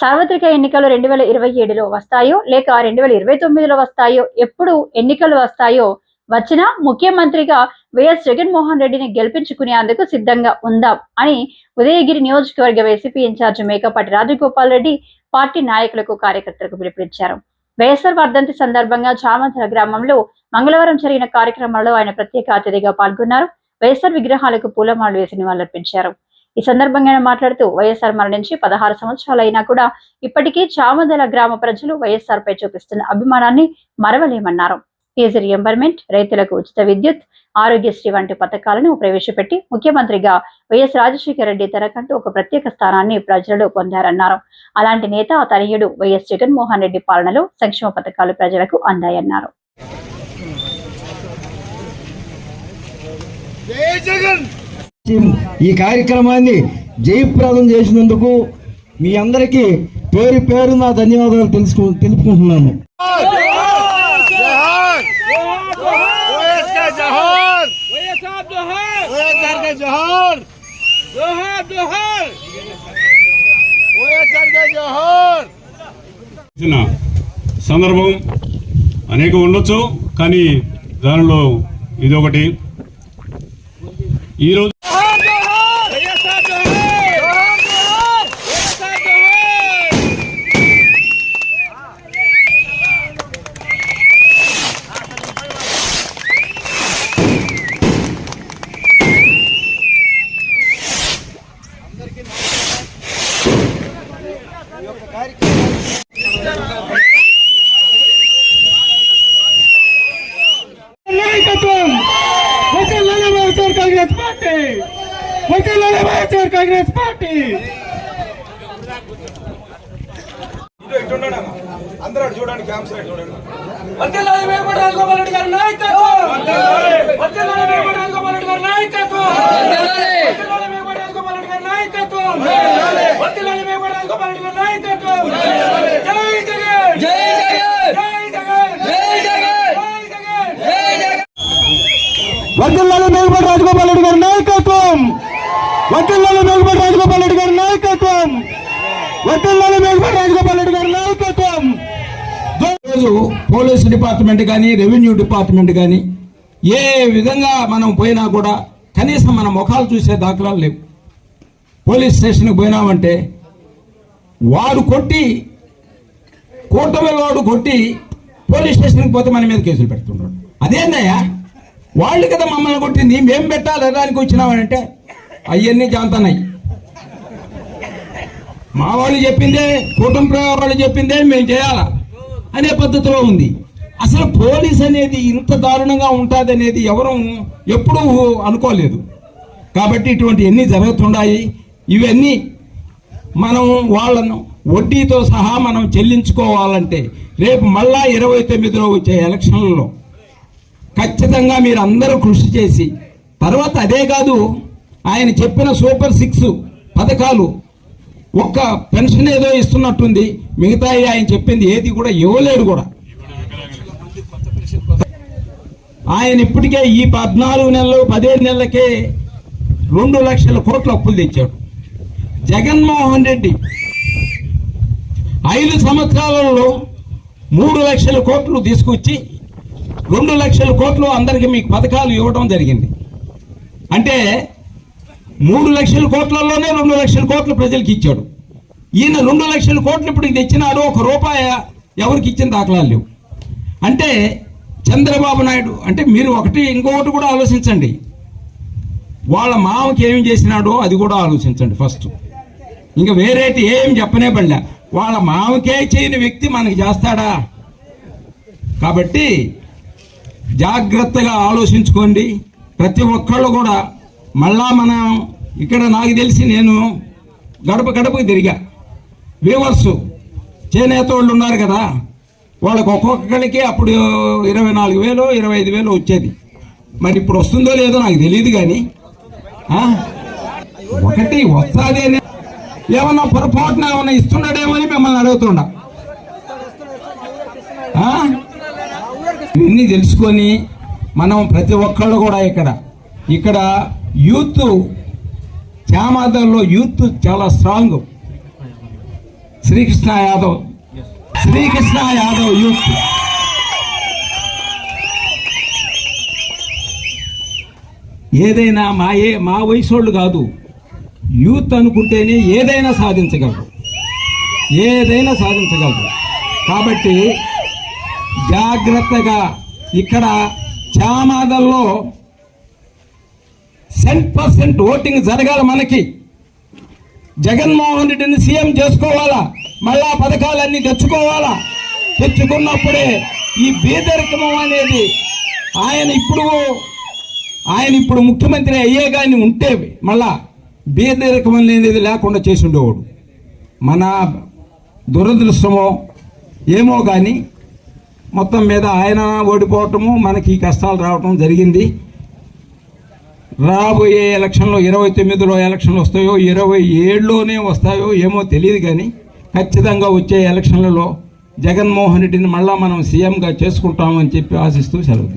సార్వత్రిక ఎన్నికలు 2027లో వస్తాయో లేక 2029లో వస్తాయో, ఎప్పుడు ఎన్నికలు వస్తాయో వచ్చినా ముఖ్యమంత్రిగా వైఎస్ జగన్మోహన్ రెడ్డిని గెలిపించుకునేందుకు సిద్ధంగా ఉందాం అని ఉదయగిరి నియోజకవర్గ వైసీపీ ఇన్ఛార్జి మేకపాటి రాజగోపాల్ రెడ్డి పార్టీ నాయకులకు, కార్యకర్తలకు పిలుపునిచ్చారు. వైఎస్ఆర్ వర్ధంతి సందర్భంగా చామంతల గ్రామంలో మంగళవారం జరిగిన కార్యక్రమంలో ఆయన ప్రత్యేక అతిథిగా పాల్గొన్నారు. వైఎస్ఆర్ విగ్రహాలకు పూలమాలలు వేసి నివాళులర్పించారు. ఈ సందర్భంగా ఆయన మాట్లాడుతూ వైఎస్ఆర్ మరణించి 16 సంవత్సరాలైనా కూడా ఇప్పటికీ చామందల గ్రామ ప్రజలు వైఎస్ఆర్ పై చూపిస్తున్న అభిమానాన్ని మరవలేమన్నారు. ఫీజు రియంబర్మెంట్, రైతులకు ఉచిత విద్యుత్, ఆరోగ్యశ్రీ వంటి పథకాలను ప్రవేశపెట్టి ముఖ్యమంత్రిగా వైఎస్ రాజశేఖర రెడ్డి తనకంటూ ఒక ప్రత్యేక స్థానాన్ని ప్రజలలో పొందారన్నారు. అలాంటి నేత తనయుడు వైఎస్ జగన్మోహన్ రెడ్డి పాలనలో సంక్షేమ పథకాలు ప్రజలకు అందాయన్నారు. ఈ కార్యక్రమాన్ని జయప్రదం చేసినందుకు మీ అందరికీ పేరు పేరున ధన్యవాదాలు తెలుపుకుంటున్నాను. సందర్భం అనేక ఉండొచ్చు, కానీ దానిలో ఇదొకటి. ఈరోజు కాంగ్రెస్ పార్టీ అందరూ చూడండి, క్యాంప్ సైడ్ చూడండి. వర్ధిల్లాలి మేకపాటి రాజగోపాల్ రెడ్డి గారి నాయకత్వం, వర్ధిల్లాలి మేకపాటి రాజగోపాల్ రెడ్డి గారి నాయకత్వం, వర్ధిల్లాలి మేకపాటి రాజగోపాల్ రెడ్డి గారి నాయకత్వం. రోజు పోలీసు డిపార్ట్మెంట్ కానీ, రెవెన్యూ డిపార్ట్మెంట్ కానీ ఏ విధంగా మనం పోయినా కూడా కనీసం మన ముఖాలు చూసే దాఖలాలు లేవు. పోలీస్ స్టేషన్కి పోయినామంటే వాడు కొట్టి, కూటమి వాడు కొట్టి పోలీస్ స్టేషన్కి పోతే మన మీద కేసులు పెడుతున్నాడు. అదేందయ్యా, వాళ్ళు కదా మమ్మల్ని కొట్టింది, మేము పెట్టాలి దానికి వచ్చినామనంటే అవన్నీ జాంతన్నాయి. మా వాళ్ళు చెప్పిందే, కూటమి వాళ్ళు చెప్పిందే మేము చేయాలా అనే పద్ధతిలో ఉంది. అసలు పోలీస్ అనేది ఇంత దారుణంగా ఉంటుంది అనేది ఎవరు ఎప్పుడూ అనుకోలేదు. కాబట్టి ఇటువంటి ఎన్ని జరుగుతున్నాయి. ఇవన్నీ మనం వాళ్ళను వడ్డీతో సహా మనం చెల్లించుకోవాలంటే రేపు మళ్ళా 29లో వచ్చే ఎలక్షన్లలో ఖచ్చితంగా మీరు అందరూ కృషి చేసి, తర్వాత అదే కాదు ఆయన చెప్పిన సూపర్ 6 పథకాలు ఒక్క పెన్షన్ ఏదో ఇస్తున్నట్టుంది, మిగతా ఆయన చెప్పింది ఏది కూడా ఇవ్వలేడు కూడా. ఆయన ఇప్పటికే ఈ 14 నెలలు 15 నెలలకే 2 లక్షల కోట్ల అప్పులు తెచ్చాడు. జగన్మోహన్ రెడ్డి 5 సంవత్సరాలలో 3 లక్షల కోట్లు తీసుకొచ్చి 2 లక్షల కోట్లు అందరికి మీకు పథకాలు ఇవ్వడం జరిగింది. అంటే 3 లక్షల కోట్లలోనే 2 లక్షల కోట్లు ప్రజలకు ఇచ్చాడు. ఈయన 2 లక్షల కోట్లు ఇప్పుడు తెచ్చినాడు, 1 రూపాయి ఎవరికి ఇచ్చిన దాఖలాలు లేవు. అంటే చంద్రబాబు నాయుడు అంటే మీరు ఇంకొకటి కూడా ఆలోచించండి, వాళ్ళ మామకి ఏం చేసినాడో అది కూడా ఆలోచించండి ఫస్ట్. ఇంకా వేరేటి ఏం చెప్పనే పడలే, వాళ్ళ మామకే చేయని వ్యక్తి మనకి చేస్తాడా? కాబట్టి జాగ్రత్తగా ఆలోచించుకోండి ప్రతి ఒక్కళ్ళు కూడా. మళ్ళా మనం ఇక్కడ నాకు తెలిసి నేను గడప గడపకి తిరిగా, వ్యూవర్స్ చేనేత వాళ్ళు ఉన్నారు కదా, వాళ్ళకి ఒక్కొక్కరికి అప్పుడు 24,000 25,000 వచ్చేది. మరి ఇప్పుడు వస్తుందో లేదో నాకు తెలియదు, కానీ ఒకటి వస్తుంది అని ఏమన్నా పొరపాటున ఏమన్నా ఇస్తున్నాడేమో అని మిమ్మల్ని అడుగుతుండా. ఇవన్నీ తెలుసుకొని మనం ప్రతి ఒక్కళ్ళు కూడా ఇక్కడ యూత్ చామాదల్లో యూత్ చాలా స్ట్రాంగ్. శ్రీకృష్ణ యాదవ్ యూత్ ఏదైనా మా వయసోళ్ళు కాదు, యూత్ అనుకుంటేనే ఏదైనా సాధించగలరు. కాబట్టి జాగ్రత్తగా ఇక్కడ చామాదల్లో 100% ఓటింగ్ జరగాలి. మనకి జగన్మోహన్ రెడ్డిని సీఎం చేసుకోవాలా, మళ్ళా పథకాలన్నీ తెచ్చుకున్నప్పుడే ఈ బీదరికం అనేది ఆయన ఇప్పుడు ముఖ్యమంత్రి అయ్యే కానీ ఉంటే మళ్ళా బీదరికం అనేది లేకుండా చేసి ఉండేవాడు. మన దురదృష్టమో ఏమో కానీ మొత్తం మీద ఆయన ఓడిపోవటము, మనకి ఈ కష్టాలు రావటం జరిగింది. రాబోయే ఎలక్షన్లో 29లో ఎలక్షన్లు వస్తాయో 27లోనే వస్తాయో ఏమో తెలియదు, కానీ ఖచ్చితంగా వచ్చే ఎలక్షన్లలో జగన్మోహన్ రెడ్డిని మళ్ళా మనం సీఎంగా చేసుకుంటామని చెప్పి ఆశిస్తూ సెలవు.